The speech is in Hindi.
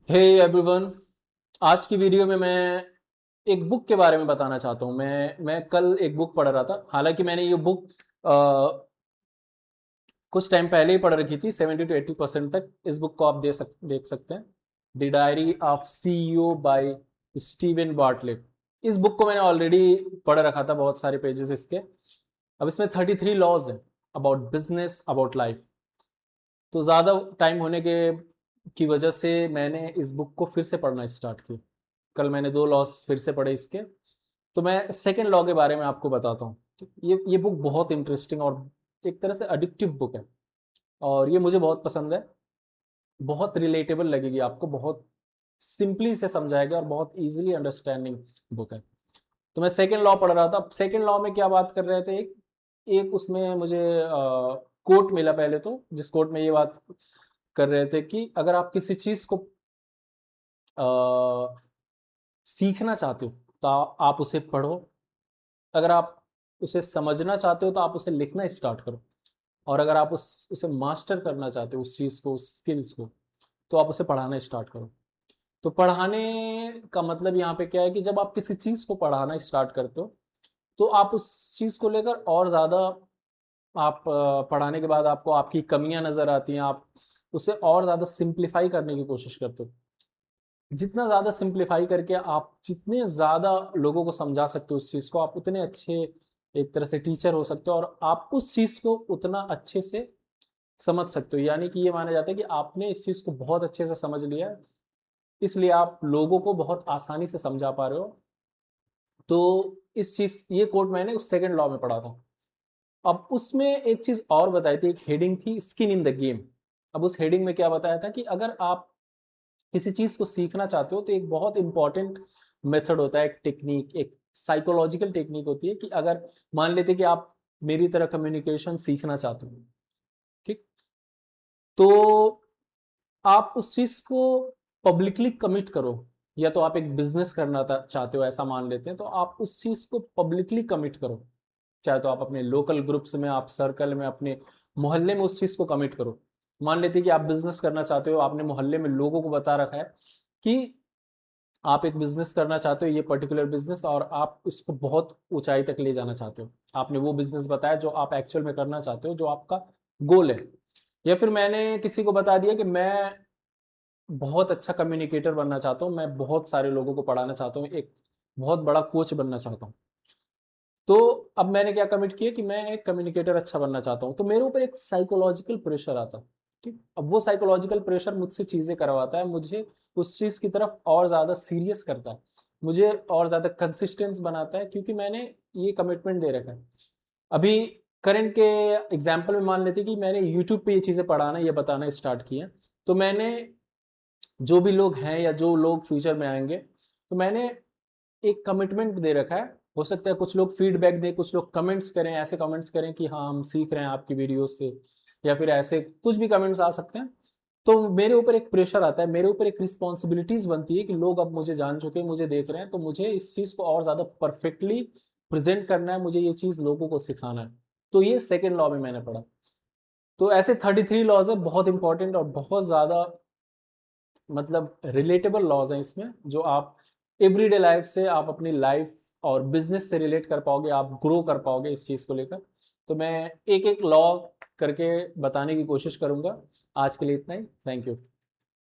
Hey everyone. आज की वीडियो में मैं एक बुक के बारे में बताना चाहता हूँ। मैं कल एक बुक पढ़ रहा था। हालांकि मैंने ये बुक कुछ टाइम पहले ही पढ़ रखी थी। 70 to 80% तक इस बुक को आप देख सकते हैं। The diary of CEO by Steven Bartlett. इस बुक को मैंने ऑलरेडी पढ़ रखा था, बहुत सारे पेजेस इसके। अब इसमें 33 लॉज है अबाउट बिजनेस, अबाउट लाइफ। तो ज़्यादा टाइम होने के की वजह से मैंने इस बुक को फिर से पढ़ना स्टार्ट किया। कल मैंने 2 लॉस फिर से पढ़े इसके। तो मैं सेकेंड लॉ के बारे में आपको बताता हूँ। ये बुक बहुत इंटरेस्टिंग और एक तरह से एडिक्टिव बुक है, और ये मुझे बहुत पसंद है। बहुत रिलेटेबल लगेगी आपको, बहुत सिंपली से समझाएगा और बहुत इजीली अंडरस्टैंडिंग बुक है। तो मैं सेकेंड लॉ पढ़ रहा था। सेकेंड लॉ में क्या बात कर रहे थे, एक एक उसमें मुझे कोट मिला पहले, तो जिस कोट में ये बात कर रहे थे कि अगर आप किसी चीज को अ, सीखना चाहते हो तो आप उसे पढ़ो। अगर आप उसे समझना चाहते हो तो आप उसे लिखना स्टार्ट करो। और अगर आप उसे मास्टर करना चाहते हो, उस चीज को, उस स्किल्स को, तो आप उसे पढ़ाना स्टार्ट करो। तो पढ़ाने का मतलब यहाँ पे क्या है कि जब आप किसी चीज को पढ़ाना स्टार्ट करते हो तो आप उस चीज को लेकर और ज्यादा, आप पढ़ाने के बाद आपको आपकी कमियां नजर आती हैं, आप उसे और ज्यादा सिंप्लीफाई करने की कोशिश करते हो। जितना ज़्यादा सिंप्लीफाई करके आप जितने ज़्यादा लोगों को समझा सकते हो उस चीज़ को, आप उतने अच्छे एक तरह से टीचर हो सकते हो, और आप उस चीज़ को उतना अच्छे से समझ सकते हो। यानी कि ये माना जाता है कि आपने इस चीज़ को बहुत अच्छे से समझ लिया है, इसलिए आप लोगों को बहुत आसानी से समझा पा रहे हो। तो इस चीज़, ये कोट मैंने उस सेकंड लॉ में पढ़ा था। अब उसमें एक चीज़ और बताई थी, एक हेडिंग थी, स्किन इन द गेम। अब उस हेडिंग में क्या बताया था कि अगर आप किसी चीज को सीखना चाहते हो तो एक बहुत इंपॉर्टेंट मेथड होता है, एक टेक्निक, एक साइकोलॉजिकल टेक्निक होती है कि अगर मान लेते कि आप मेरी तरह कम्युनिकेशन सीखना चाहते हो, ठीक, तो आप उस चीज को पब्लिकली कमिट करो। या तो आप एक बिजनेस करना चाहते हो, ऐसा मान लेते हैं, तो आप उस चीज को पब्लिकली कमिट करो। चाहे तो आप अपने लोकल ग्रुप्स में, आप सर्कल में, अपने मोहल्ले में उस चीज को कमिट करो। मान लेते हैं कि आप बिजनेस करना चाहते हो, आपने मोहल्ले में लोगों को बता रखा है कि आप एक बिजनेस करना चाहते हो, ये पर्टिकुलर बिजनेस, और आप इसको बहुत ऊंचाई तक ले जाना चाहते हो। आपने वो बिजनेस बताया जो आप एक्चुअल में करना चाहते हो, जो आपका गोल है। या फिर मैंने किसी को बता दिया कि मैं बहुत अच्छा कम्युनिकेटर बनना चाहता हूँ, मैं बहुत सारे लोगों को पढ़ाना चाहता हूँ, एक बहुत बड़ा कोच बनना चाहता हूँ। तो अब मैंने क्या कमिट किया कि मैं एक कम्युनिकेटर अच्छा बनना चाहता हूँ, तो मेरे ऊपर एक साइकोलॉजिकल प्रेशर आता है। ठीक, अब वो साइकोलॉजिकल प्रेशर मुझसे चीजें करवाता है, मुझे उस चीज की तरफ और ज्यादा सीरियस करता है, मुझे और ज्यादा कंसिस्टेंस बनाता है, क्योंकि मैंने ये कमिटमेंट दे रखा है। अभी करंट के एग्जाम्पल में मान लेते कि मैंने यूट्यूब पे ये चीजें पढ़ाना, ये बताना स्टार्ट किया। तो मैंने, जो भी लोग हैं या जो लोग फ्यूचर में आएंगे, तो मैंने एक कमिटमेंट दे रखा है। हो सकता है कुछ लोग फीडबैक दें, कुछ लोग कमेंट्स करें, ऐसे कमेंट्स करें कि हाँ हम सीख रहे हैं आपकी वीडियोस से, या फिर ऐसे कुछ भी कमेंट्स आ सकते हैं। तो मेरे ऊपर एक प्रेशर आता है, मेरे ऊपर एक रिस्पॉन्सिबिलिटीज बनती है कि लोग अब मुझे जान चुके हैं, मुझे देख रहे हैं, तो मुझे इस चीज को और ज्यादा परफेक्टली प्रेजेंट करना है, मुझे ये चीज लोगों को सिखाना है। तो ये सेकेंड लॉ में मैंने पढ़ा। तो ऐसे 33 लॉज है, बहुत इंपॉर्टेंट और बहुत ज्यादा मतलब रिलेटेबल लॉज हैं इसमें, जो आप एवरीडे लाइफ से, आप अपनी लाइफ और बिजनेस से रिलेट कर पाओगे, आप ग्रो कर पाओगे इस चीज को लेकर। तो मैं एक एक लॉ करके बताने की कोशिश करूंगा। आज के लिए इतना ही। Thank you.